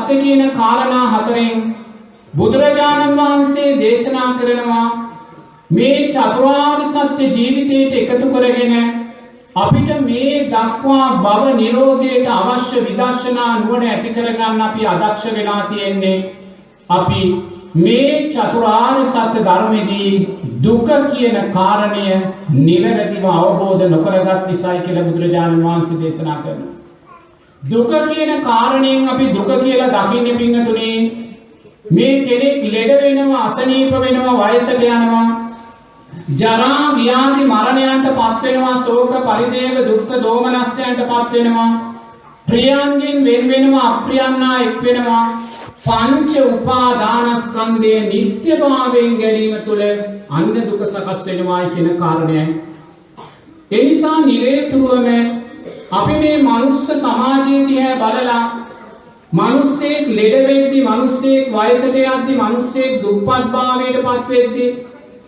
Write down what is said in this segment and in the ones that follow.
සත්‍ය කියන කාරණා හතරෙන් බුදුරජාණන් වහන්සේ දේශනා කරනවා මේ චතුරාර්ය සත්‍ය ජීවිතයට එකතු කරගෙන අපිට මේ දක්වා භව නිරෝධයට අවශ්‍ය විදර්ශනා නුවණ ඇති කරගන්න අපි අදක්ෂ වෙලා තියෙන්නේ. අපි මේ චතුරාර්ය සත්‍ය ධර්මයේදී දුක කියන කාරණය නිවැරදිව අවබෝධ නොකරගත් නිසායි කියලා බුදුරජාණන් වහන්සේ දේශනා කරනවා. දුක කියන කාරණයෙන් අපි දුක කියලා දකින්නේ පින්නතුනේ මේ කෙනෙක් ලෙඩ වෙනවා, අසනීප වෙනවා, වයසට යනවා, ජරා ව්‍යාධි මරණයන්ට පත් වෙනවා, ශෝක පරිදේව දුක්ඛ දෝමනස්යන්ට පත් වෙනවා, ප්‍රියයන්ගෙන් වෙන් වෙනවා, අප්‍රියන්නා එක් වෙනවා. පංච උපාදානස්කන්ධයේ නිත්‍යභාවයෙන් ගැනීම තුළ අන්න දුක සකස් වෙනවායි කියන කාරණයයි. ඒ නිසා නිරේතුරුවම අපි මේ මනුස්ස සමාජයේ දිහා බලලා මිනිස්සෙක් ලෙඩ වෙද්දී, මිනිස්සෙක් වයසට යද්දී, මිනිස්සෙක් දුප්පත් භාවයට පත් වෙද්දී,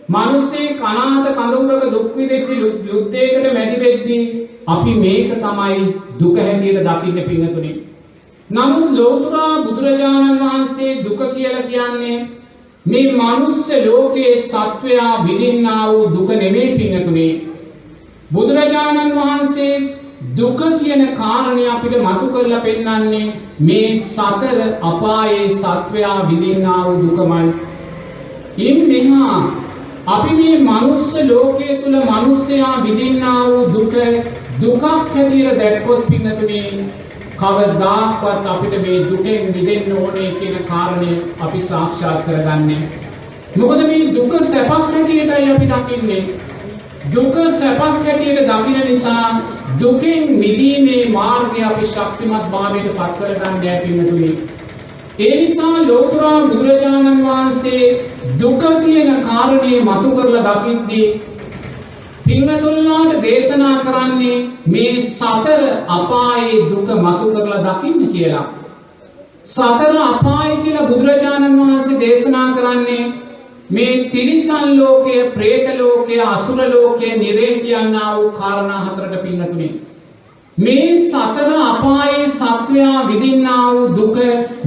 මිනිස්සෙක් අනාථ කඳවුරක දුක් විඳිද්දී, යුද්ධයකට මැදි වෙද්දී අපි මේක තමයි දුක හැටියට දකින්න පින්නතුනේ. නමුත් ලෝතර බුදුරජාණන් වහන්සේ දුක කියලා කියන්නේ මේ මනුස්ස ලෝකයේ සත්වයා විඳින්නා වූ දුක නෙමෙයි පින්නතුනේ. බුදුරජාණන් වහන්සේ දුක කියන කාරණය අපිට මතු කරලා පෙන්නන්නේ මේ සතර අපායේ සත්වයා විඳින්නා වූ දුකමයි. ඉන්නෙහා අපි මේ මනුස්ස ලෝකයේ තුල මිනිසයා විඳින්නා වූ දුකක් හැටියට දැක්කොත් පින්නතුනේ කවදාවත් අපිට මේ දුකෙන් මිදෙන්න ඕනේ කියන කාරණය අපි සාක්ෂාත් කරගන්නේ. මොකද මේ දුක සැපක් හැටියටයි අපි දකින්නේ. දුක සැපක් හැටියට දකින නිසා දුකෙන් මිදීමේ මාර්ගය අපි ශක්තිමත් භාවයට පත් කරගන්න යැපින්නතුනේ. ඒ නිසා ලෝතර බුදුරජාණන් වහන්සේ දුක කියන කාරණේ මතු කරලා දකිද්දී පින්නතුල්ලාට දේශනා කරන්නේ මේ සතර අපායේ දුක මතු කරලා දකින්න කියලා. සතර අපාය කියලා බුදුරජාණන් වහන්සේ දේශනා කරන්නේ මේ තිරිසන් ලෝකය, പ്രേත ලෝකය, අසුර ලෝකය, නිරේ කියනා වූ කාරණා හතරට පින්නතුනේ. මේ සතර අපායේ සත්වයා විඳින්නා වූ දුක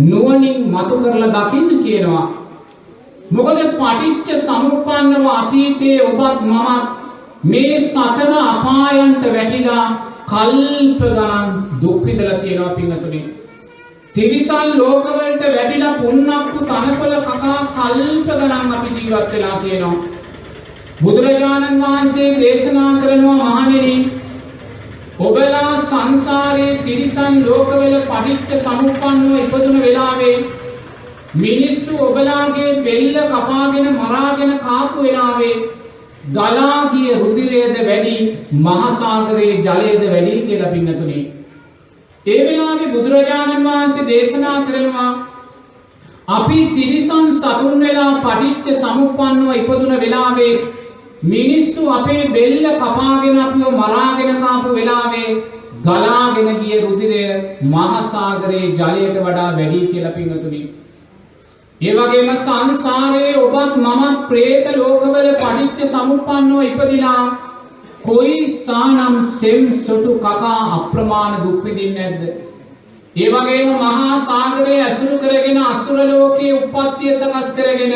නුවණින් මතු කරලා දකින්න කියනවා. මොකද පටිච්ච සමුප්පන්නව අතීතයේ ඔබත් මමත් මේ සතර අපායන්ට වැටිලා කල්ප ගණන් දුක් විඳලා තියෙනවා පින්නතුනේ. තිරිසන් ලෝකවලට වැටිලා පුන්නක්කු තනකොළ කකා කල්ප ගණන් අපි ජීවත් වෙලා තියෙනවා. බුදුරජාණන් වහන්සේ දේශනා කරනවා මහණෙනි, ඔබලා සංසාරේ තිරිසන් ලෝකවල පටිච්ච සමුප්පන්නව ඉපදුන වෙලාවේ මිනිස්සු ඔබලාගේ බෙල්ල කපාගෙන මරාගෙන කාපු වෙලාවේ ගලා ගිය රුධිරයද වැඩි, මහා සාගරයේ ජලයද වැඩි කියලා පින්නතුනේ. ඒ වෙලාවේ බුදුරජාණන් වහන්සේ දේශනා කරනවා අපි තිරිසන් සතුන් වෙලා පටිච්ච සමුප්පන්නව ඉපදුන වෙලාවේ මිනිස්සු අපේ බෙල්ල කපාගෙන අපිව මරාගෙන කාපු වෙලාවේ ගලාගෙන ගිය රුධිරය මහා සාගරයේ ජලයට වඩා වැඩි කියලා පින්නතුනේ. ඒ වගේම සංසාරයේ ඔබත් මමත් പ്രേත ලෝකවල පටිච්ච සමුප්පන්නව ඉපදිලා කොයි සානම් සෙම් සොටු කකා අප්‍රමාණ දුක් විඳින්නේ නැද්ද? ඒ වගේම මහා සාගරයේ ඇසුරු කරගෙන අසුර ලෝකයේ උප්පත්තිය සකස් කරගෙන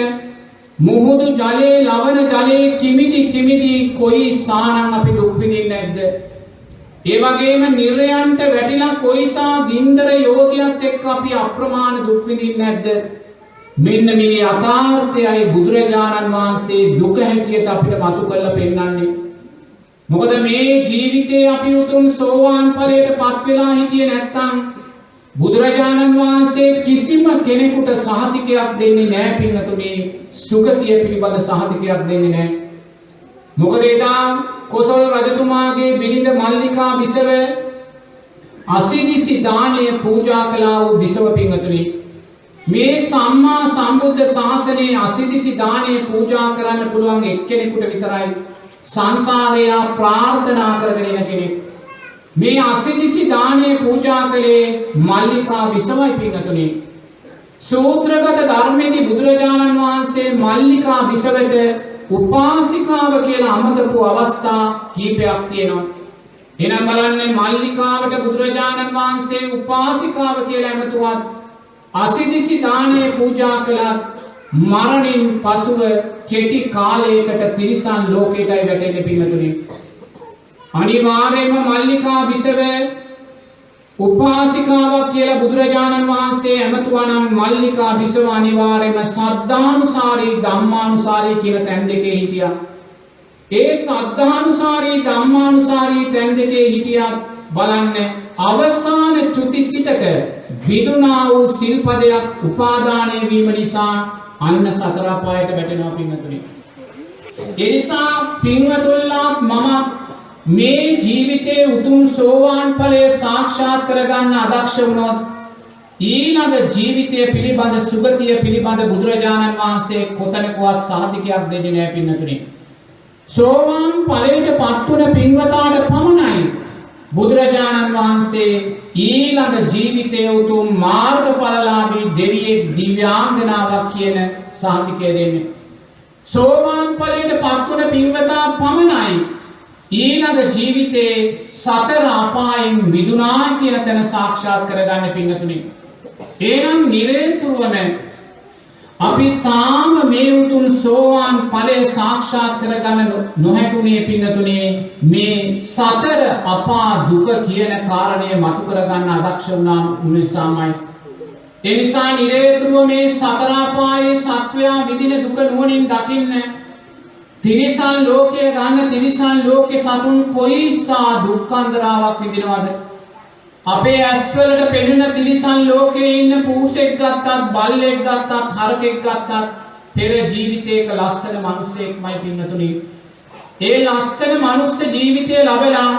මුහුදු ජලයේ, ලවණ ජලයේ කිමිදි කොයි සානම් අපි දුක් විඳින්නේ නැද්ද? ඒ වගේම නිර්යයන්ට වැටිලා කොයිසා ගින්දර යෝධියත් එක්ක අපි අප්‍රමාණ දුක් විඳින්නේ නැද්ද? මෙන්න මේ යථාර්ථයයි බුදුරජාණන් වහන්සේ දුක හැටියට අපිට මතු කරලා පෙන්නන්නේ. මොකද මේ ජීවිතේ අපි උතුම් සෝවාන් ඵලයට පත් වෙලා හිටියේ නැත්නම් බුදුරජාණන් වහන්සේ කිසිම කෙනෙකුට සහතිකයක් දෙන්නේ නැහැ පින්නතුනේ. සුගතිය පිළිබඳ සහතිකයක් දෙන්නේ නැහැ. මොකද එදා කොසල් රජතුමාගේ බිරිඳ මල්ලිකා බිසව අසිරිසි දානය පූජා කළා වූ බිසව පින්නතුනේ. මේ සම්මා සම්බුද්ධ ශාසනයේ අසිරිසි දානය පූජා කරන්න පුළුවන් එක්කෙනෙකුට විතරයි. සංසාරය ප්‍රාර්ථනා කරගෙන ඉන කෙනෙක්. මේ අසිරිසි දානය පූජා කළේ මල්ලිකා බිසවයි පින්නතුනේ. සූත්‍රගත ධර්මයේදී බුදුරජාණන් වහන්සේ මල්ලිකා බිසවට උපාසිකාව කියලා අමතපු අවස්ථා කීපයක් තියෙනවා. එනම් බලන්න මල්ලිකාවට බුදුරජාණන් වහන්සේ උපාසිකාව කියලා ඇමතුවත් අසිදිසි දානේ පූජා කළත් මරණින් පසුව කෙටි කාලයකට තිරිසන් ලෝකයටයි වැටෙන්නේ පින්වතුනි. අනිවාර්යයෙන්ම මල්ලිකා බිසව උපාසිකාවක් කියලා බුදුරජාණන් වහන්සේ ඇමතුවා නම් මල්ලිකා බිසව අනිවාර්යයෙන්ම සද්ධානුසාරී ධම්මානුසාරී කියන තැන් දෙකේ හිටියා. ඒ සද්ධානුසාරී ධම්මානුසාරී තැන් දෙකේ හිටියත් බලන්න අවසාන චුති සිතට විදුනා වූ සිල්පදයක් උපාදානය වීම නිසා අන්න සතර අපායට වැටෙනවා පින්වතුනි. ඒ නිසා පින්වතුන්ලා මම මේ ජීවිතයේ උතුම් සෝවාන් ඵලය සාක්ෂාත් කරගන්න අදක්ෂ වුණොත් ඊළඟ ජීවිතය පිළිබඳ සුගතිය පිළිබඳ බුදුරජාණන් වහන්සේ කොතනකවත් සාධිකයක් දෙන්නේ නැහැ පින්වතුනි. සෝවාන් ඵලයට පත් වුණ පින්වතාට පමණයි බුදුරජාණන් වහන්සේ ඊළඟ ජීවිතයේ උතුම් මාර්ගඵලලාභී දෙවියෙක් දිව්‍යාංගනාවක් කියන සාධිකය දෙන්නේ. සෝවාන් ඵලයට පත් වුණ පින්වතා පමණයි ඊළඟ ජීවිතේ සතර අපායන් මිදුණා කියන තැන සාක්ෂාත් කරගන්න පින්වතුනි. එනම් නිරේතුරුවම අපි තාම මේ උතුම් සෝවාන් ඵලය සාක්ෂාත් කරගන්න නොහැකුනේ පින්වතුනි මේ සතර අපා දුක කියන කාරණය මතු කරගන්න අදක්ෂ වුණා නිසාමයි. ඒ නිසා නිරේතුරුව මේ සතර අපායේ සත්වයා විඳින දුක නුවණින් දකින්න තිරිසන් ලෝකයේ ගන්න තිරිසන් ලෝකේ සතුන් කොයිසා දුක්ඛන්දරාවක් විඳිනවද? අපේ ඇස්වලට පෙනෙන තිරිසන් ලෝකයේ ඉන්න පූසෙක් ගත්තත් බල්ලෙක් ගත්තත් හරකෙක් ගත්තත් පෙර ජීවිතයක ලස්සන මිනිසෙක්මයි පින්නතුනි. ඒ ලස්සන මනුස්ස ජීවිතය ලැබලා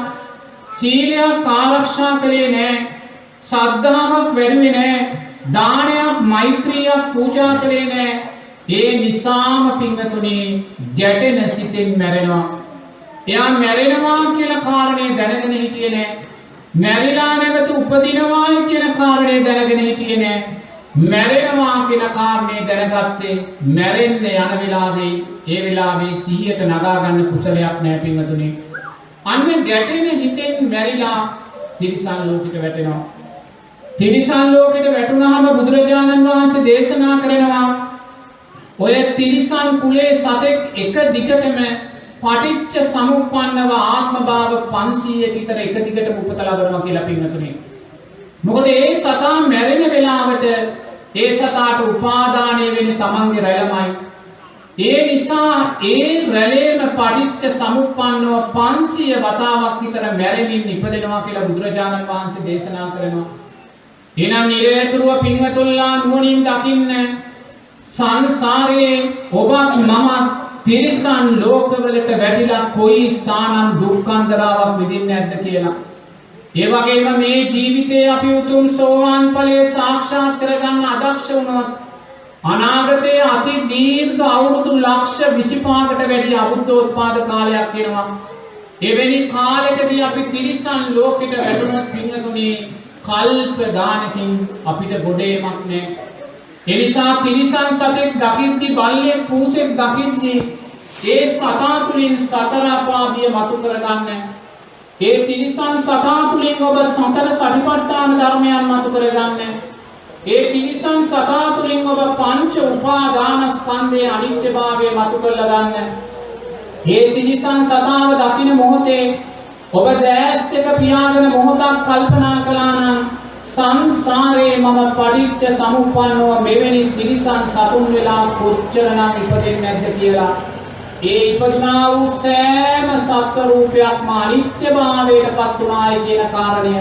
සීලයක් ආරක්ෂා කළේ නැහැ, ශ්‍රද්ධාවක් වැඩුවේ නැහැ, දානයක් මෛත්‍රියක් පූජා කළේ නැහැ. ඒ නිසාම පින්වතුනි ගැටෙන සිතෙන් මැරෙනවා. එයා මැරෙනවා කියලා කාරණේ දැනගෙන හිටියේ නෑ. මැරිලා නැවත උපදිනවා කියන කාරණේ දැනගෙන හිටියේ නෑ. මැරෙනවා කියන කාරණේ දැනගත්තේ මැරෙන්න යන වෙලාවේ ඒ වෙලාවේ සිහියට නගා ගන්න කුසලයක් නෑ පින්වතුනි. අන්න ගැටෙන හිතෙන් මැරිලා තිරිසන් ලෝකෙට වැටෙනවා. තිරිසන් ලෝකෙට වැටුණාම බුදුරජාණන් වහන්සේ දේශනා කරනවා ඔය තිරිසන් කුලේ සතෙක් එක දිගටම පටිච්ච සමුප්පන්නව ආත්ම භාව 500 විතර එක දිගටම උපත ලබනවා කියලා පින්නතුනේ. මොකද ඒ සතා මැරෙන වෙලාවට ඒ සතාට උපාදානය වෙන්නේ තමන්ගේ රැළමයි. ඒ නිසා ඒ රැළේම පටිච්ච සමුප්පන්නව 500 වතාවක් විතර මැරෙමින් ඉපදෙනවා කියලා බුදුරජාණන් වහන්සේ දේශනා කරනවා. එනම් නිරේතුරුව පින්වතුන්ලා නුවණින් දකින්න සංසාරේ ඔබත් මමත් තිරිසන් ලෝකවලට වැටිලා කොයි සානම් දුක්ඛන්දරාවක් විඳින්නේ නැද්ද කියලා. ඒ වගේම මේ ජීවිතේ අපි උතුම් සෝවාන් ඵලය සාක්ෂාත් කරගන්න අදක්ෂ වුණොත් අනාගතයේ අති දීර්ඝ අවුරුදු ලක්ෂ 25කට වැඩි අබුද්ධෝත්පාද කාලයක් වෙනවා. එවැනි කාලයකදී අපි තිරිසන් ලෝකෙට වැටුණොත් පින්නතුනි කල්ප ගානකින් අපිට ගොඩේමක් නැහැ. එනිසා තිරිසන් සතෙක් දකිද්දි බල්ලෙක් පූසෙක් දකිද්දි ඒ සතා තුලින් සතර අපාදිය මතු කරගන්න. ඒ තිරිසන් සතා තුලින් ඔබ සතර සතිපට්ඨාන ධර්මයන් මතු කරගන්න. ඒ තිරිසන් සතා තුලින් ඔබ පංච උපාදාන ස්කන්ධයේ අනිත්‍යභාවය මතු කරලා ගන්න. ඒ තිරිසන් සතාව දකින මොහොතේ ඔබ දැස් දෙක පියාගෙන මොහොතක් කල්පනා කළා නම් සංසාරේ මම පටිච්ච සමුප්පන්නව මෙවැනි තිරිසන් සතුන් වෙලා කොච්චරනම් ඉපදෙන්නේ නැද්ද කියලා. ඒ ඉපදුනා වූ සෑම සත්ත්ව රූපයක්ම අනිත්‍යභාවයට පත් වුණායි කියන කාරණය.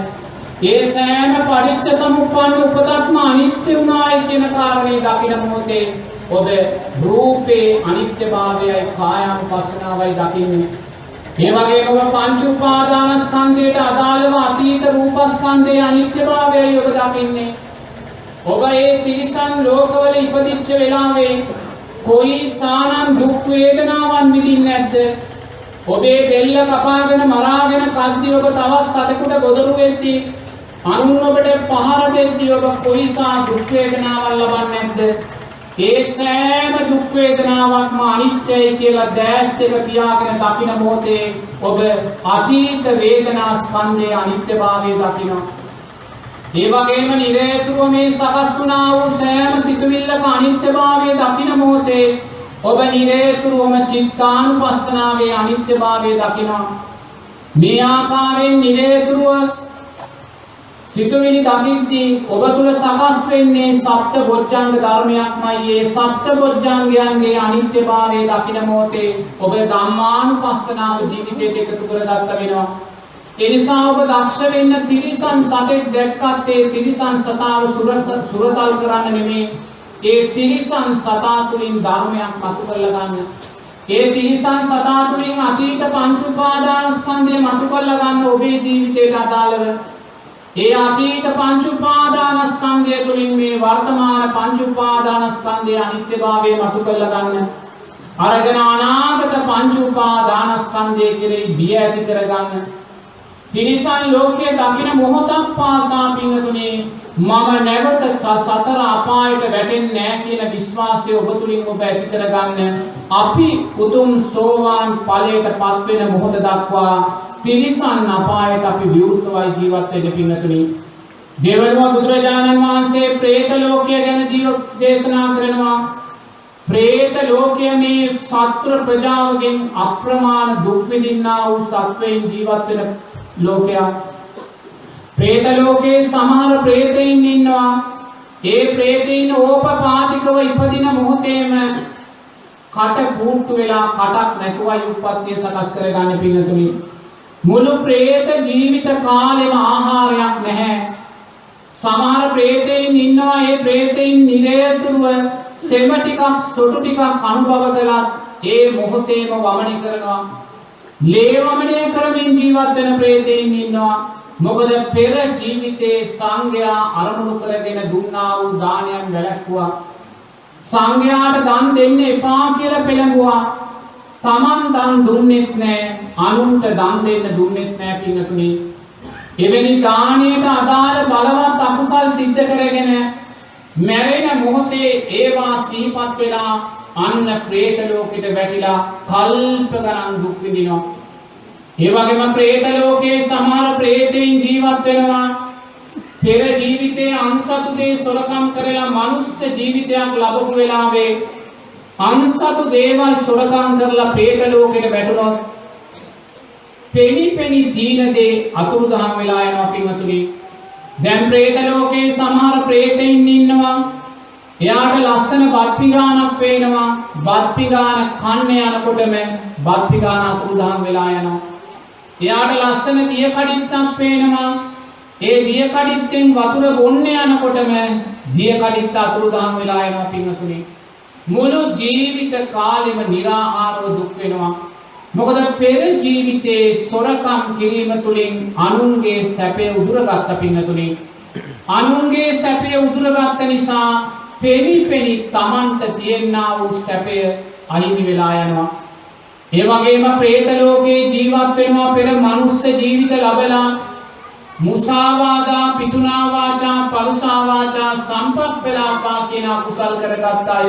ඒ සෑම පටිච්ච සමුප්පන්න උපතක්ම අනිත්‍ය වුණායි කියන කාරණේ දකින මොහොතේ ඔබ රූපේ අනිත්‍යභාවයයි කායानुපස්සනාවයි දකින්නේ. ඒ වගේම ඔබ පංච උපාදාන ස්කන්ධයට අදාළව අතීත රූපස්කන්ධයේ අනිත්‍යභාවයයි ඔබ දකින්නේ. ඔබ ඒ තිරිසන් ලෝකවල ඉපදිච්ච වෙලාවේ කොයි සානම් දුක් වේදනාවන් විඳින්නේ නැද්ද? ඔබේ බෙල්ල කපාගෙන මරාගෙන කද්දී ඔබ තවත් සතෙකුට ගොදුරු වෙද්දී අනුන් ඔබට පහර දෙද්දී ඔබ කොයිසා දුක් වේදනාවක් ලබන්නේ නැද්ද? ඒ සෑම දුක් වේදනාවක්ම අනිත්‍යයි කියලා දැස් දෙක පියාගෙන දකින මොහොතේ ඔබ අතීත වේදනා ස්කන්ධයේ අනිත්‍යභාවය දකිනවා. ඒ වගේම නිරේතුරුව මේ සකස් වුණා වූ සෑම සිතුවිල්ලක අනිත්‍යභාවය දකින මොහොතේ ඔබ නිරේතුරුවම චිත්තානුපස්සනාවේ අනිත්‍යභාවය දකිනවා. මේ ආකාරයෙන් නිරේතුරුව සිතුවිලි දකිද්දී ඔබ තුල සකස් වෙන්නේ සප්ත බොජ්ජංග ධර්මයක්මයි. ඒ සප්ත බොජ්ජංගයන්ගේ අනිත්‍යභාවය දකින මොහොතේ ඔබ ධම්මානුපස්සනාව ජීවිතයට එකතු කරගත්ත වෙනවා. ඒ නිසා ඔබ දක්ෂ වෙන්න තිරිසන් සතෙක් දැක්කත් ඒ තිරිසන් සතාව සුරතල් කරන්න නෙමෙයි. ඒ තිරිසන් සතා තුලින් ධර්මයක් මතු කරලා ගන්න. ඒ තිරිසන් සතා තුලින් අතීත පංච උපාදානස්කන්ධය මතු කරලා ගන්න ඔබේ ජීවිතයට අදාළව. ඒ අතීත පංච උපාදානස්කන්ධය තුලින් මේ වර්තමාන පංච උපාදානස්කන්ධයේ අනිත්‍යභාවය මතු කරලා ගන්න. අරගෙන අනාගත පංච උපාදානස්කන්ධය කෙරෙහි බිය ඇති කරගන්න. තිරිසන් ලෝකයේ දකින මොහොතක් පාසා පින්තුනේ මම නැවත සතර අපායට වැටෙන්නේ නැහැ කියන විශ්වාසය ඔබ තුලින් ඔබ ඇති කරගන්න. අපි උතුම් සෝවාන් ඵලයටපත් වෙන මොහොත දක්වා තිරිසන් අපායට අපි විවෘතවයි ජීවත් වෙන්න පින්තුනේ. දෙවනුව බුදුරජාණන් වහන්සේ പ്രേත ලෝකය ගැන දේශනා කරනවා. പ്രേත ලෝකය මේ සත්‍ර ප්‍රජාවගෙන් අප්‍රමාණ දුක් විඳින්නා වූ සත්වයන් ජීවත් වෙන ලෝකයක්. പ്രേත ලෝකේ සමහර പ്രേතයින් ඉන්නවා. ඒ പ്രേතයින් ඕපපාතිකව ඉපදින මොහොතේම කට පුට්ටු වෙලා කටක් නැතුවයි උප්පත්තිය සකස් කරගන්න පින්නතුනි. මුළු പ്രേත ජීවිත කාලෙම ආහාරයක් නැහැ. සමහර പ്രേතයින් ඉන්නවා. ඒ പ്രേතයින් නිරේතුරුව සෙම ටිකක් සොටු ටිකක් අනුභව කළා ඒ මොහොතේම වමනය කරනවා. ලේ වමනය කරමින් ජීවත් වෙන പ്രേතයින් ඉන්නවා. මොකද පෙර ජීවිතේ සංඝයා අරමුණු කරගෙන දුන්නා වූ දානයන් වැළැක්වුවා. සංඝයාට දන් දෙන්න එපා කියලා පෙළඹුවා. තමන් දන් දුන්නෙත් නැහැ, අනුන්ට දන් දෙන්න දුන්නෙත් නැහැ පින්තුනි. එවැනි දානයට අදාළ බලවත් අකුසල් සිද්ධ කරගෙන මැරෙන මොහොතේ ඒවා සිහිපත් වෙලා අන්න പ്രേත ලෝකෙට වැටිලා කල්ප ගණන් දුක් විඳිනවා. ඒ වගේම പ്രേත ලෝකයේ සමහර പ്രേතයින් ජීවත් වෙනවා. පෙර ජීවිතයේ අන්සතු දේ සොරකම් කරලා මනුස්ස ජීවිතයක් ලැබපු වෙලාවේ අන්සතු දේවල් සොරකම් කරලා പ്രേත ලෝකෙට වැටුණොත් පෙනි දීන දේ අතුරුදහන් වෙලා යනවා පින්වතුනි. දැන් പ്രേත ලෝකයේ සමහර പ്രേතයින් ඉන්නවා. එයාට ලස්සන බත් පිගානක් පේනවා. බත් පිගාන කන්න යනකොටම බත් පිගාන අතුරුදහන් වෙලා යනවා. එයාට ලස්සන දිය කඩਿੱත්තක් පේනවා. ඒ දිය කඩਿੱත්තෙන් වතුර බොන්න යනකොටම දිය කඩਿੱත්ත අතුරුදහන් වෙලා යනවා පින්වතුනි. මුළු ජීවිත කාලෙම निराහාරව දුක් වෙනවා. මොකද පෙර ජීවිතේ සොරකම් කිරීම තුළින් අනුන්ගේ සැපය උදුරගත්ත පින්වතුනි. අනුන්ගේ සැපය උදුරගත්ත නිසා පෙනි තමන්ට තියෙනා වූ සැපය අහිමි වෙලා යනවා. ඒ වගේම പ്രേත ලෝකේ ජීවත් වෙනවා පෙර මනුස්ස ජීවිත ලැබලා මුසාවාදා, පිසුනා වාචා, පරුසා වාචා, සම්පප්පලාපා කියන අකුසල් කරගත් අය.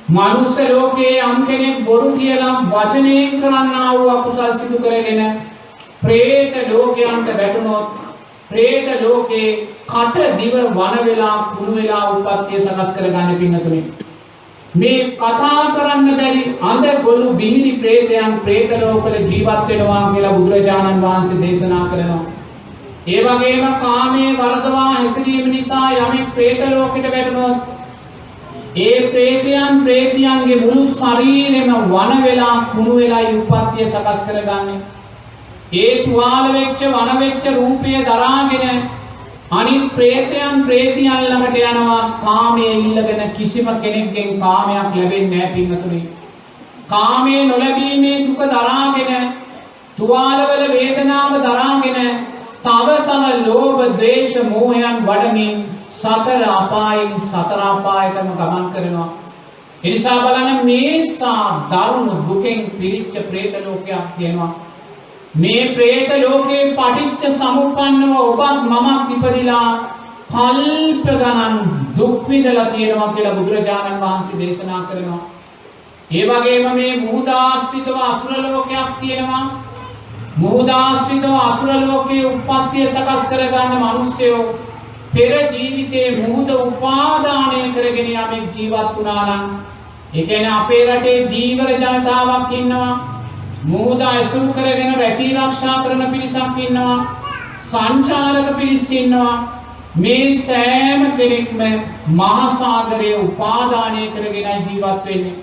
මනුස්ස ලෝකේ යම් කෙනෙක් බොරු කියලා වචනයෙන් කරන්නා වූ අකුසල් සිදු කරගෙන പ്രേත ලෝකයන්ට වැටුනොත් പ്രേත ලෝකේ කට දිව වන වෙලා කුණු වෙලා උප්පත්තිය සකස් කරගන්න පින්නතුනි. මේ කතා කරන්න බැරි අඳ ගොළු බිහිරි പ്രേතයන් പ്രേත ලෝකවල ජීවත් වෙනවා කියලා බුදුරජාණන් වහන්සේ දේශනා කරනවා. ඒ වගේම කාමයේ වර්ධවා හැසිරීම නිසා යමෙක් പ്രേත ලෝකෙට වැටුනොත් ඒ പ്രേතයන් പ്രേතියන්ගේ මුළු ශරීරෙම වන වෙලා කුණු වෙලා උප්පත්තිය සකස් කරගන්නේ. ඒ තුවාල වෙච්ච වන වෙච්ච රූපය දරාගෙන අනිත් പ്രേතයන් പ്രേතියන් ළඟට යනවා. කාමයේ ඉල්ලගෙන කිසිම කෙනෙක්ගෙන් කාමයක් ලැබෙන්නේ නැහැ පින්වතුනි. කාමයේ නොලැබීමේ දුක දරාගෙන තුවාලවල වේදනාව දරාගෙන තව ලෝභ ද්වේෂ මෝහයන් වඩමින් සතර අපායටම ගමන් කරනවා. ඒ නිසා බලන්න මේසා දරුණු දුකෙන් පිරිච්ච പ്രേත ලෝකයක් තියෙනවා. මේ പ്രേත ලෝකේ පටිච්ච සමුප්පන්නව ඔබත් මමත් ඉපදිලා කල්ප ගණන් දුක් විඳලා තියෙනවා කියලා බුදුරජාණන් වහන්සේ දේශනා කරනවා. ඒ වගේම මේ මුහුදාශ්‍රිතව අසුර ලෝකයක් තියෙනවා. මුහුදාශ්‍රිතව අසුර ලෝකයේ උප්පත්තිය සකස් කරගන්න මිනිස්සයෝ පෙර ජීවිතයේ මුහුද උපාදානය කරගෙන යමෙක් ජීවත් වුණා නම් ඒ කියන්නේ අපේ රටේ දීවර ජනතාවක් ඉන්නවා. මුහුද ඇසුරු කරගෙන රැකී ආරක්ෂා කරන පිරිසක් ඉන්නවා. සංචාරක පිරිස් ඉන්නවා. මේ සෑම කෙනෙක්ම මහා සාගරයේ උපාදානය කරගෙන ජීවත් වෙන්නේ.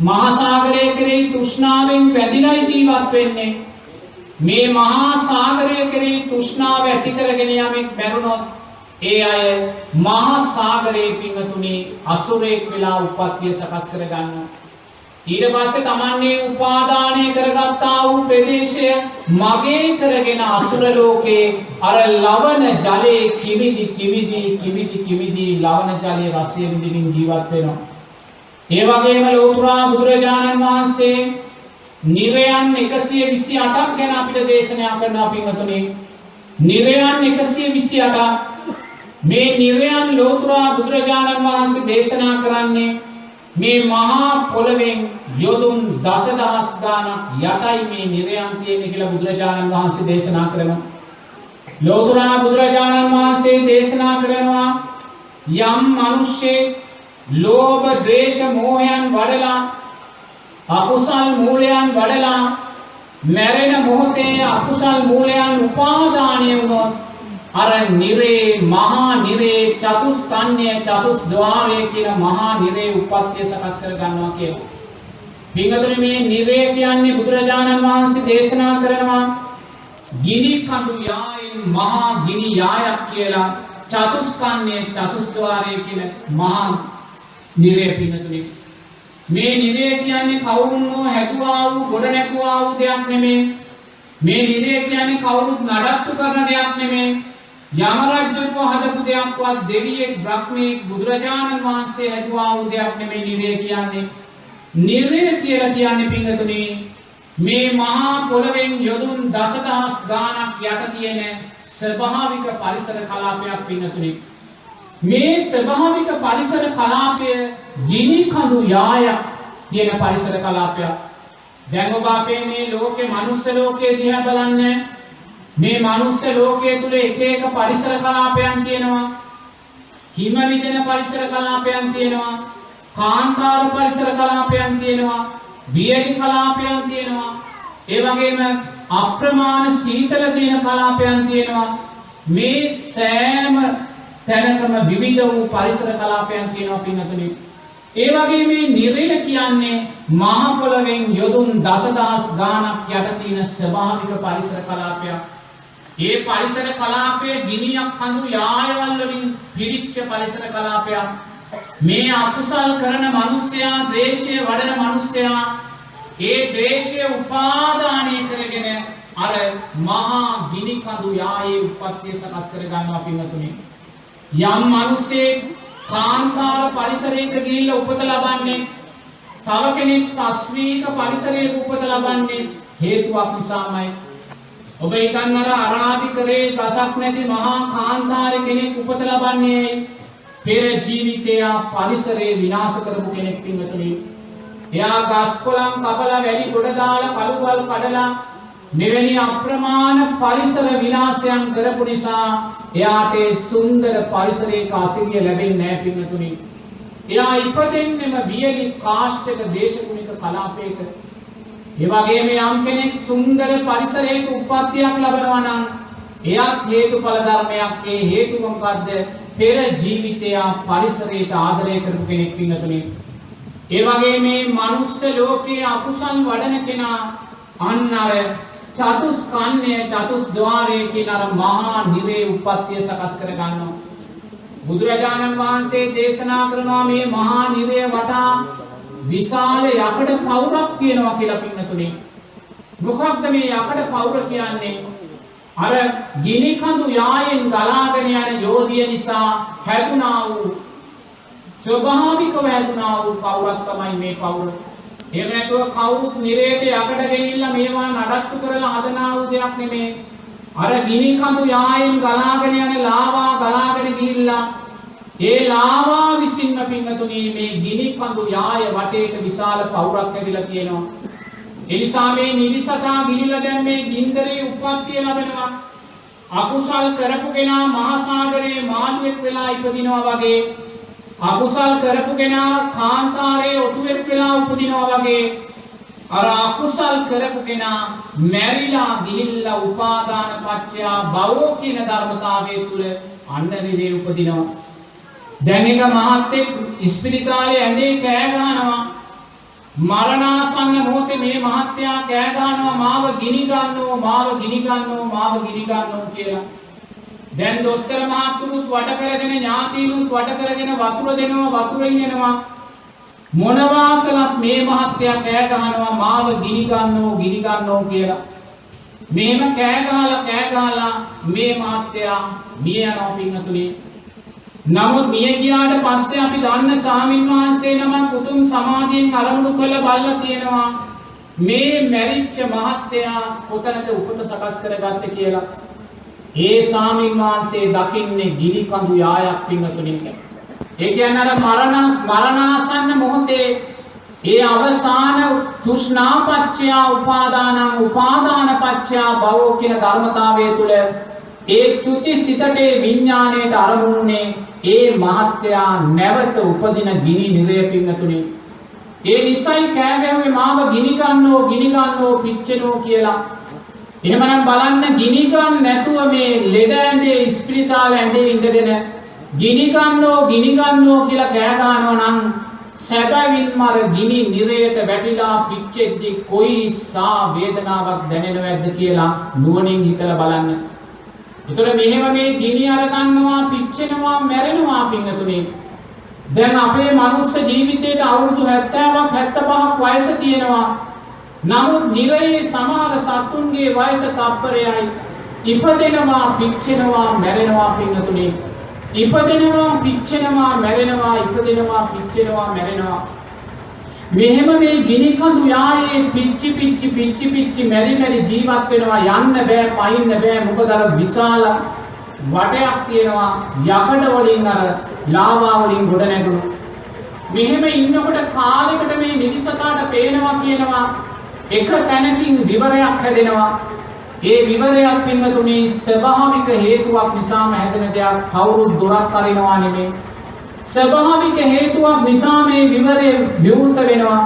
මහා සාගරයේ කෙරෙහි තෘෂ්ණාවෙන් වැදිලා ජීවත් වෙන්නේ. මේ මහා සාගරය කෙරෙහි තෘෂ්ණාව ඇති කරගෙන යමෙක් මැරුණොත් ඒ අය මහා සාගරයේ පිංගතුනි අසුරෙක් වෙලා උප්පත්තිය සකස් කර ගන්නවා. ඊට පස්සේ තමන්නේ උපාදානය කරගත්තා වූ ප්‍රදේශය මගේ කරගෙන අසුර ලෝකේ අර ලවණ ජලයේ කිමිදි ලවණ ජලයේ රසය විඳින්න ජීවත් වෙනවා. ඒ වගේම ලෝතුරා බුදුරජාණන් වහන්සේ නිරයන් 128ක් ගැන අපිට දේශනා කරනවා පින්වතුනි. නිරයන් 128ක් මේ නිරයන් ලෝතුරා බුදුරජාණන් වහන්සේ දේශනා කරන්නේ මේ මහා පොළවෙන් යොදුන් දසදහස් ගාණක් යටයි මේ නිරයන් තියෙන්නේ කියලා බුදුරජාණන් වහන්සේ දේශනා කරනවා. ලෝතුරා බුදුරජාණන් වහන්සේ දේශනා කරනවා යම් මිනිස්සෙක් ලෝභ ද්වේෂ මෝහයන් වඩලා අකුසල් මූලයන් වඩලා මැරෙන මොහොතේ අකුසල් මූලයන් උපාදානය වුණොත් අර නිරේ මහා නිරේ චතුස්කන්‍ය චතුස්ද්වාරය කියන මහා නිරේ උප්පත්තිය සකස් කර ගන්නවා කියලා. පින්වතුනි මේ නිරේ කියන්නේ බුදුරජාණන් වහන්සේ දේශනා කරනවා ගිනි කඳු යායෙන් මහා ගිනි යායක් කියලා චතුස්කන්‍ය චතුස්ද්වාරය කියන මහා නිරේ පින්වතුනි. මේ නිරේ කියන්නේ කවුරුන් හෝ හැදුවා වූ ගොඩ නැගුවා වූ දෙයක් නෙමෙයි. මේ නිරේ කියන්නේ කවුරුත් නඩත්තු කරන දෙයක් නෙමෙයි. යම රජුව හදපු දෙයක්වත් දෙවියෙක් බ්‍රහ්මයෙක් බුදුරජාණන් වහන්සේ හැදුවා වූ දෙයක් නෙමෙයි නිරේ කියන්නේ. නිරේ කියලා කියන්නේ පින්වතුනි මේ මහා පොළවෙන් යොදුන් දසදහස් ගාණක් යට තියෙන ස්වභාවික පරිසර කලාපයක් පින්වතුනි. මේ ස්වභාවික පරිසර කලාපය ගිනි කඳු යායක් තියෙන පරිසර කලාපයක්. දැන් ඔබ අපේ මේ ලෝකේ මනුස්ස ලෝකයේ දිහා බලන්න. මේ මනුස්ස ලෝකයේ තුල එක එක පරිසර කලාපයන් තියෙනවා. හිම විදෙන පරිසර කලාපයන් තියෙනවා. කාන්තාර පරිසර කලාපයන් තියෙනවා. වියලි කලාපයන් තියෙනවා. ඒ වගේම අප්‍රමාණ සීතල තියෙන කලාපයන් තියෙනවා. මේ සෑම තැනකම විවිධ වූ පරිසර කලාපයන් තියෙනවා පින්වතුනි. ඒ වගේ මේ නිරය කියන්නේ මහ පොළවෙන් යොදුන් දසදහස් ගාණක් යට තියෙන ස්වභාවික පරිසර කලාපයක්. ඒ පරිසර කලාපයේ ගිනියක් කඳු යායවල් වලින් පිරිච්ච පරිසර කලාපයක්. මේ අකුසල් කරන මිනිසයා ද්වේෂය වඩන මිනිසයා ඒ ද්වේෂය උපාදානය කරගෙන අර මහා ගිනි කඳු යායේ උප්පත්තිය සකස් කර ගන්නවා පින්වතුනි. යම් මිනිසෙක් කාන්තාර පරිසරයක ගිහිල්ලා උපත ලබන්නේ තව කෙනෙක් සස්වීක පරිසරයක උපත ලබන්නේ හේතුවක් නිසාමයි. ඔබ හිතන්න අර අරාබිකරේ දසක් නැති මහා කාන්තාර කෙනෙක් උපත ලබන්නේ පෙර ජීවිතය පරිසරය විනාශ කරපු කෙනෙක් පින්වතුනි. එයා ගස් කොළන් කපලා වැලි ගොඩ දාලා කළුගල් කඩලා මෙවැනි අප්‍රමාණ පරිසර විනාශයන් කරපු නිසා එයාට සුන්දර පරිසරයක අසිරිය ලැබෙන්නේ නැහැ පින්වතුනි. එයා ඉපදෙන්නේම වියලි කාෂ්ඨක දේශගුණික කලාපයක. ඒ වගේම යම් කෙනෙක් සුන්දර පරිසරයක උප්පත්තියක් ලබනවා නම් එයත් හේතුඵල ධර්මයක්. ඒ හේතුව මොකද්ද? පෙර ජීවිතය පරිසරයට ආදරය කරපු කෙනෙක් පින්වතුනි. ඒ වගේ මේ මනුස්ස ලෝකයේ අකුසල් වඩන කෙනා අන්න අර චතුස්කන්‍ය චතුස්ද්වාරය කියන අර මහා නිරේ උප්පත්තිය සකස් කර ගන්නවා. බුදුරජාණන් වහන්සේ දේශනා කරනවා මේ මහා නිරය වටා විශාල යකඩ පවුරක් තියෙනවා කියලා පින්නතුනි. මොකක්ද මේ යකඩ පවුර කියන්නේ? අර ගිනි කඳු යායෙන් ගලාගෙන යන යෝධිය නිසා හැදුනා වූ ස්වභාවිකව හැදුනා වූ පවුරක් තමයි මේ පවුර. එහෙම නැතුව කවුරුත් නිරේට යකඩ ගෙනිල්ලා මේවා නඩත්තු කරලා හදනා වූ දෙයක් නෙමෙයි. අර ගිනි කඳු යායෙන් ගලාගෙන යන ලාවා ගලාගෙන ගිහිල්ලා ඒ ලාවා විසින්ම පින්වතුනි මේ ගිනි කඳු යාය වටේට විශාල පවුරක් ඇවිල්ලා තියෙනවා. ඒ නිසා මේ නිලිසතා ගිහිල්ලා දැන් මේ ගින්දරේ උප්පත්තිය ලැබෙනවා. අකුසල් කරපු කෙනා මහා සාගරයේ මාළුවෙක් වෙලා ඉපදිනවා වගේ අකුසල් කරපු කෙනා කාන්තාරයේ ඔටුවෙක් වෙලා උපදිනවා වගේ අර අකුසල් කරපු කෙනා මැරිලා ගිහිල්ලා උපාදාන පත්‍ය භවෝ කියන ධර්මතාවයේ තුල අන්න නිරේ උපදිනවා. දැන් එක මහත්තයෙක් ඉස්පිරිතාලේ ඇඳේ කෑ ගහනවා. මරණාසන්න මොහොතේ මේ මහත්තයා කෑ ගහනවා මාව ගිනි ගන්නෝ මාව ගිනි ගන්නෝ මාව ගිනි ගන්නෝ කියලා. දැන් දොස්තර මහත්තුරුත් වට කරගෙන ඥාතීනුත් වට කරගෙන වතුර දෙනවා වතුර ඉන්නනවා. මොනවා කළත් මේ මහත්තයා කෑ ගහනවා මාව ගිනි ගන්නෝ කියලා. මේම කෑ ගහලා මේ මහත්තයා මිය යනවා පින්තුනි. නමුත් මිය ගියාට පස්සේ අපි දන්න ස්වාමීන් වහන්සේ නමක් උතුම් සමාධියෙන් අරමුණු කළ බලලා තියෙනවා මේ මැරිච්ච මහත්තයා කොතනද උපත සකස් කරගත්තේ කියලා. ඒ ස්වාමීන් වහන්සේ දකින්නේ ගිනි කඳු යායක් පින්තුනි. ඒ කියන්නේ අර මරණාසන්න මොහොතේ ඒ අවසාන තෘෂ්ණාපච්චය උපාදානපච්චය භවෝ කියන ධර්මතාවයේ තුල ඒ චුති සිතට විඥාණයට අරමුන්නේ ඒ මහත්යා නැවත උපදින ගිනි නිරය පින්නතුනි. ඒ නිසයි කෑ ගැහුවේ මාව ගිනි ගන්නෝ පිච්චෙනෝ කියලා. එහෙමනම් බලන්න ගිනි ගන්න නැතුව මේ ලෙඩ ඇඳේ ස්පිරිතාල ඇඳේ ඉඳගෙන ගිනි ගන්නෝ කියලා කෑ ගහනවා නම් සැබවින්ම අර ගිනි නිරයට වැටිලා පිච්චෙද්දී කොයි සා වේදනාවක් දැනෙනවද කියලා නුවණින් හිතලා බලන්න. ඒතර මෙහෙම මේ ගිනි අර ගන්නවා පිච්චෙනවා මැරෙනවා පින්නතුනේ. දැන් අපේ මනුස්ස ජීවිතේට අවුරුදු 70ක් 75ක් වයස තියෙනවා. නමුත් නිරයේ සමහර සතුන්ගේ වයස තප්පරයයි. ඉපදෙනවා පිච්චෙනවා මැරෙනවා පින්නතුනේ. ඉපදෙනවා පිච්චෙනවා මැරෙනවා ඉපදෙනවා පිච්චෙනවා මැරෙනවා. මෙහෙම මේ ගිනි කඳු යායේ පිච්චි මැරි ජීවත් වෙනවා. යන්න බෑ පයින්න බෑ මොකද අර විශාල වටයක් තියෙනවා යකඩ වලින් අර ලාවා වලින් ගොඩ නැගුණු. මෙහෙම ඉන්නකොට කාලයකට මේ නිරිසතාට පේනවා කියනවා එක තැනකින් විවරයක් හැදෙනවා. ඒ විවරයක් පින්වතුනි ස්වභාවික හේතුවක් නිසාම හැදෙන දෙයක්. කවුරුත් දොරක් අරිනවා නෙමෙයි. ස්වභාවික හේතුවක් නිසා මේ විවරය විවෘත වෙනවා.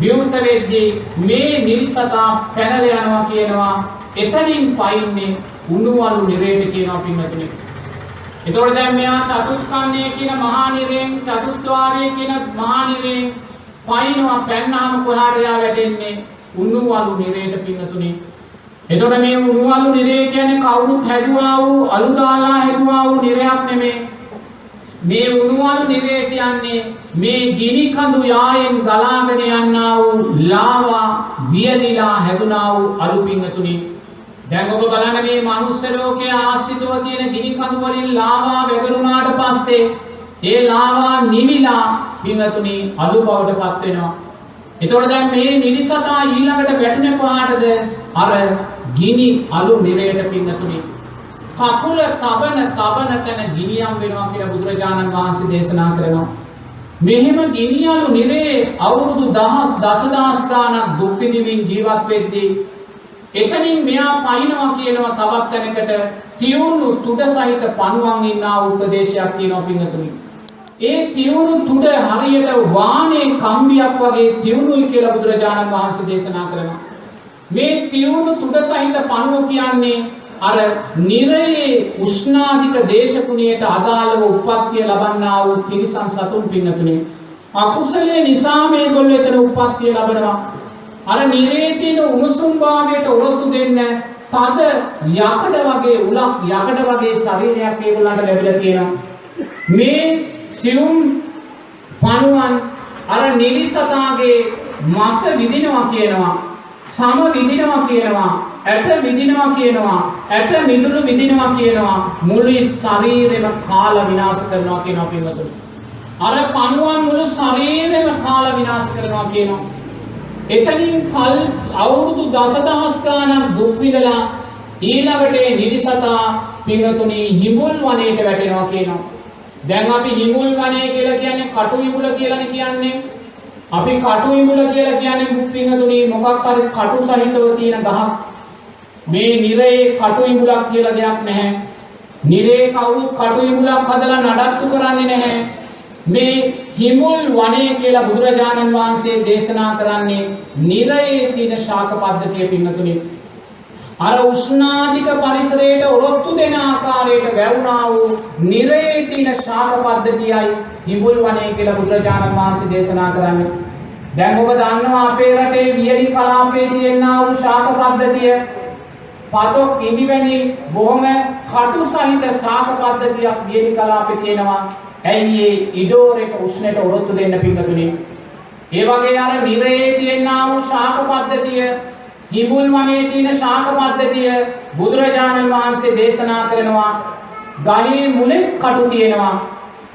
විවෘත වෙද්දී මේ නිරිසතා පැනලා යනවා කියනවා. එතනින් පයින්නේ උණුවලු නිරේට කියනවා පින්වතුනි. එතකොට දැන් මෙයා චතුස්කන්ධය කියන මහා නිරයෙන් චතුස්ද්වාරය කියන මහා නිරයෙන් පයින්නවා. පැන්නාම කොහාටද වැටෙන්නේ? උණුවලු නිරේට පින්වතුනි. එතකොට මේ උණුවලු නිරය කියන්නේ කවුරුත් හැදුවා වූ අලු දාලා හැදුවා වූ නිරයක් නෙමෙයි. මේ උණුවලු නිරය කියන්නේ මේ ගිනි කඳු යායෙන් ගලාගෙන යන්නා වූ ලාවා වියලිලා හැදුනා වූ අලු පින්තුනි. දැන් ඔබ බලන්න මේ මනුස්ස ලෝකයේ ආශ්‍රිතව තියෙන ගිනි කඳු වලින් ලාවා වැගරුණාට පස්සේ ඒ ලාවා නිවිලා පින්තුනි අලු බවට පත් වෙනවා. එතකොට දැන් මේ නිරිසතා ඊළඟට වැටෙන්නේ කොහාටද? අර ගිනි අලු නිරයට පින්තුනි. කකුල තබන තැන ගිනියම් වෙනවා කියලා බුදුරජාණන් වහන්සේ දේශනා කරනවා. මෙහෙම ගිනියලු නිරේ අවුරුදු දසදහස් ගාණක් දුක් විඳින්න ජීවත් වෙද්දී එතනින් මෙයා පයින්නවා කියනවා තවත් තැනකට තියුණු තුඩ සහිත පණුවන් ඉන්නා උපදේශයක් කියනවා පින්තුනි. ඒ තියුණු තුඩ හරියට වානේ කම්බියක් වගේ තියුණුයි කියලා බුදුරජාණන් වහන්සේ දේශනා කරනවා. මේ තියුණු තුඩ සහිත පණුව කියන්නේ අර නිරයේ උෂ්ණාධික දේශකුණියට අදාළව උප්පත්තිය ලබන්නා වූ තිරිසන් සතුන් පින්නතුනි. අකුසලයේ නිසා මේගොල්ලෝ එතන උප්පත්තිය ලබනවා. අර නිරයේ තියෙන උණුසුම් භාවයට ඔරොත්තු දෙන්න තද යකඩ වගේ උලක් යකඩ වගේ ශරීරයක් මේගොල්ලන්ට ලැබිලා තියෙනවා. මේ සියුම් පණුවන් අර නිරිසතාගේ මස විදිනවා කියනවා. සම විදිනවා කියනවා. ඇට විදිනවා කියනවා. ඇට මිදුළු විදිනවා කියනවා. මුළු ශරීරෙම කාලා විනාශ කරනවා කියනවා පින්වතුනි. අර පණුවන් මුළු ශරීරෙම කාලා විනාශ කරනවා කියනවා. එතනින් කල් අවුරුදු දසදහස් ගාණක් දුක් විඳලා ඊළඟට නිරිසතා පින්වතුනි හිමුල් වනයේට වැටෙනවා කියනවා. දැන් අපි හිමුල් වනය කියලා කියන්නේ කටු හිමුල කියලානේ කියන්නේ. අපි කටු හිමුල කියලා කියන්නේ පින්වතුනි මොකක් හරි කටු සහිතව තියෙන ගහක්. මේ නිරේ කටු ඉඹුලක් කියලා දෙයක් නැහැ. නිරේ කවුරුත් කටු ඉඹුලක් හදලා නඩත්තු කරන්නේ නැහැ. මේ හිමුල් වනය කියලා බුදුරජාණන් වහන්සේ දේශනා කරන්නේ නිරයේ තියෙන ශාක පද්ධතිය පින්නතුනි. අර උෂ්ණාධික පරිසරයට ඔරොත්තු දෙන ආකාරයට වැවුනා වූ නිරයේ තියෙන ශාක පද්ධතියයි හිමුල් වනය කියලා බුදුරජාණන් වහන්සේ දේශනා කරන්නේ. දැන් ඔබ දන්නවා අපේ රටේ වියලි කලාපයේ තියෙනා වූ ශාක පද්ධතිය පතොක් ඉදිවැනි බොහොම කටු සහිත ශාක පද්ධතියක් වියලි කලාපේ තියෙනවා. ඇයි ඒ ඉඩෝරේට උෂ්ණයට ඔරොත්තු දෙන්න පින්නතුනි. ඒ වගේ අර නිරයේ තියෙනා වූ ශාක පද්ධතිය හිමුල් වනයේ තියෙන ශාක පද්ධතිය බුදුරජාණන් වහන්සේ දේශනා කරනවා. ගහේ මුලෙත් කටු තියෙනවා.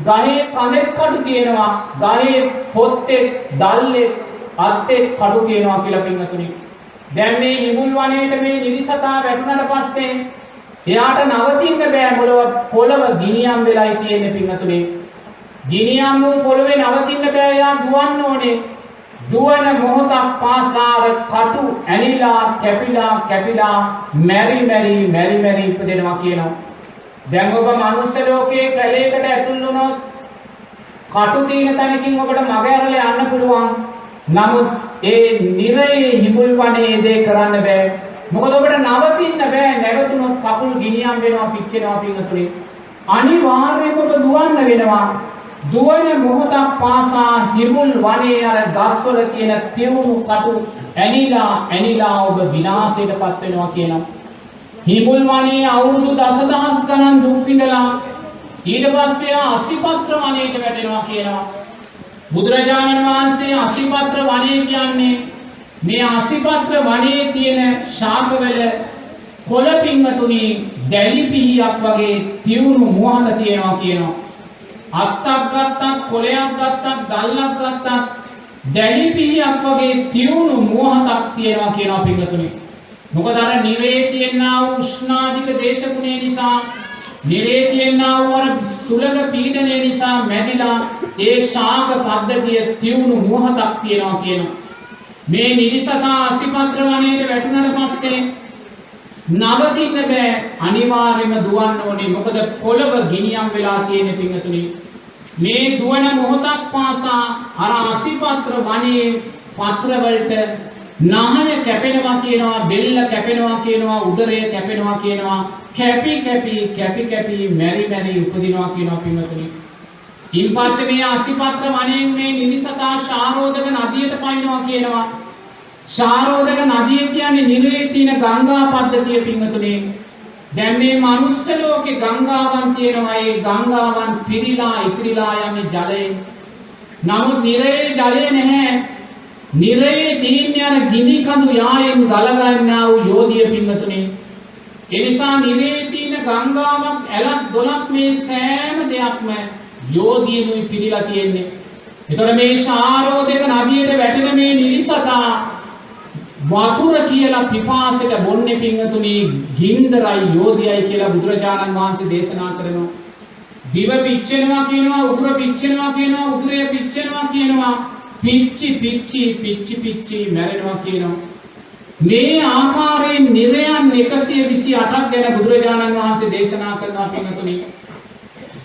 ගහේ කඳෙත් කටු තියෙනවා. ගහේ පොත්තේ දල්ලේ අත්තේ කටු තියෙනවා කියලා පින්නතුනි. දැන් මේ හිමුල් වනයේට මේ නිරිසතා වැටුණාට පස්සේ එයාට නවතින්න බෑ පොළව ගිනියම් වෙලායි තියෙන්නේ පින්නතුනි. ගිනියම් වූ පොළවේ නවතින්න බෑ එයා දුවන්න ඕනේ. දුවන මොහොතක් පාසා කටු ඇනිලා කැපිලා මැරි ඉපදෙනවා කියනවා. දැන් ඔබ මනුස්ස ලෝකයේ කැලේකට ඇතුල් වුණොත් කටු තියෙන තැනකින් ඔබට මග ඇරලා යන්න පුළුවන්. නමුත් ඒ නිරයේ හිමුල් වනයේ දේ කරන්න බෑ. මොකද ඔබට නවතින්න බෑ. නැවතුනොත් කකුල් ගිනියම් වෙනවා පිච්චෙනවා පින්නතුනි. අනිවාර්යයෙන්ම ඔබ දුවන්න වෙනවා. දුවන මොහොතක් පාසා හිමුල් වනයේ අර ගස්වල තියෙන තියුණු කටු ඇනිලා ඔබ විනාශයටපත් වෙනවා කියනවා. හිමුල් වනයේ අවුරුදු දසදහස් ගණන් දුක් විඳලා ඊට පස්සේ අසිපත්‍ර වනයේට වැටෙනවා කියනවා. බුදුරජාණන් වහන්සේ අසිපත්‍ර වනය කියන්නේ මේ අසිපත්‍ර වනයේ තියෙන ශාකවල කොළ පින්වතුනි දැලි පිහියක් වගේ තියුණු මුවහත තියෙනවා කියනවා. අත්තක් ගත්තත් කොළයක් ගත්තත් දල්ලක් ගත්තත් දැලි පිහියක් වගේ තියුණු මුවහතක් තියෙනවා කියනවා පින්වතුනි. මොකද අර නිරේ තියෙනා වූ උෂ්ණාධික දේශගුණය නිසා නිරේ තියෙනා වූ අර තුලක පීඩනය නිසා මැදිලා ඒ ශාක පද්ධතිය තියුණු මුවහතක් තියෙනවා කියනවා. මේ නිරිසතා අසිපත්‍ර වනයේට වැටුණාට පස්සේ නවතින්න බෑ. අනිවාර්යයෙන්ම දුවන්න ඕනේ. මොකද පොළව ගිනියම් වෙලා තියෙන පින්තුනි. මේ දුවන මොහොතක් පාසා අර අසිපත්‍ර වනයේ පත්‍ර වලට නහය කැපෙනවා කියනවා, බෙල්ල කැපෙනවා කියනවා, උදරය කැපෙනවා කියනවා. කැපි මැරි උපදිනවා කියනවා පින්තුනි. ඉන්පස්සේ මේ අසිපත්‍ර වනයෙන් මේ නිරිසතා ශාරෝදක නදියට පයින්නවා කියනවා. ශාරෝදක නදිය කියන්නේ නිරයේ තියෙන ගංගා පද්ධතිය පින්වතුනි. දැන් මේ මනුස්ස ලෝකේ ගංගාවන් තියෙනවා. ඒ ගංගාවන් පිරීලා ඉතිරිලා යන්නේ ජලයෙන්. නමුත් නිරයේ ජලය නැහැ. නිරයේ තියෙන්නේ අර ගිනි කඳු යායෙන් ගලගන්නා වූ යෝධිය පින්වතුනි. ඒ නිසා නිරයේ තියෙන ගංගාවක් ඇලක් දොලක් මේ සෑම දෙයක්ම යෝධියනුයි පිරීලා තියෙන්නේ. ඒතකොට මේ ශාරෝදක නදියට වැටෙන මේ නිරිසතා වතුර කියලා පිපාසයට බොන්නේ පින්වතුනි ගින්දරයි යෝධයයි කියලා බුදුරජාණන් වහන්සේ දේශනා කරනවා. දිව පිච්චෙනවා කියනවා, උගුර පිච්චෙනවා කියනවා, උගුරය පිච්චෙනවා කියනවා, පිච්චි මැරෙනවා කියනවා. මේ ආකාරයෙන් නිරයන් 128ක් ගැන බුදුරජාණන් වහන්සේ දේශනා කරනවා පින්වතුනි.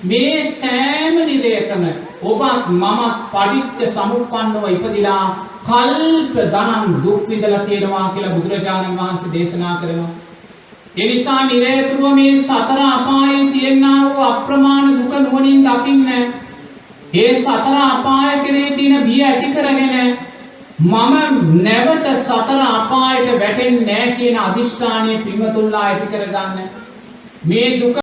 මේ සෑම නිරයකම ඔබත් මමත් පටිච්ච සමුප්පන්නව ඉපදිලා කල්ප ගණන් දුක් විඳලා තියෙනවා කියලා බුදුරජාණන් වහන්සේ දේශනා කරනවා. ඒ නිසා නිරේතුරුව මේ සතර අපායේ තියෙනා වූ අප්‍රමාණ දුක නුවණින් දකින්න. ඒ සතර අපාය කෙරේ තියෙන බිය ඇති කරගෙන මම නැවත සතර අපායට වැටෙන්නේ නැහැ කියන අදිෂ්ඨානය පින්වතුන්ලා ඇති කරගන්න. මේ දුක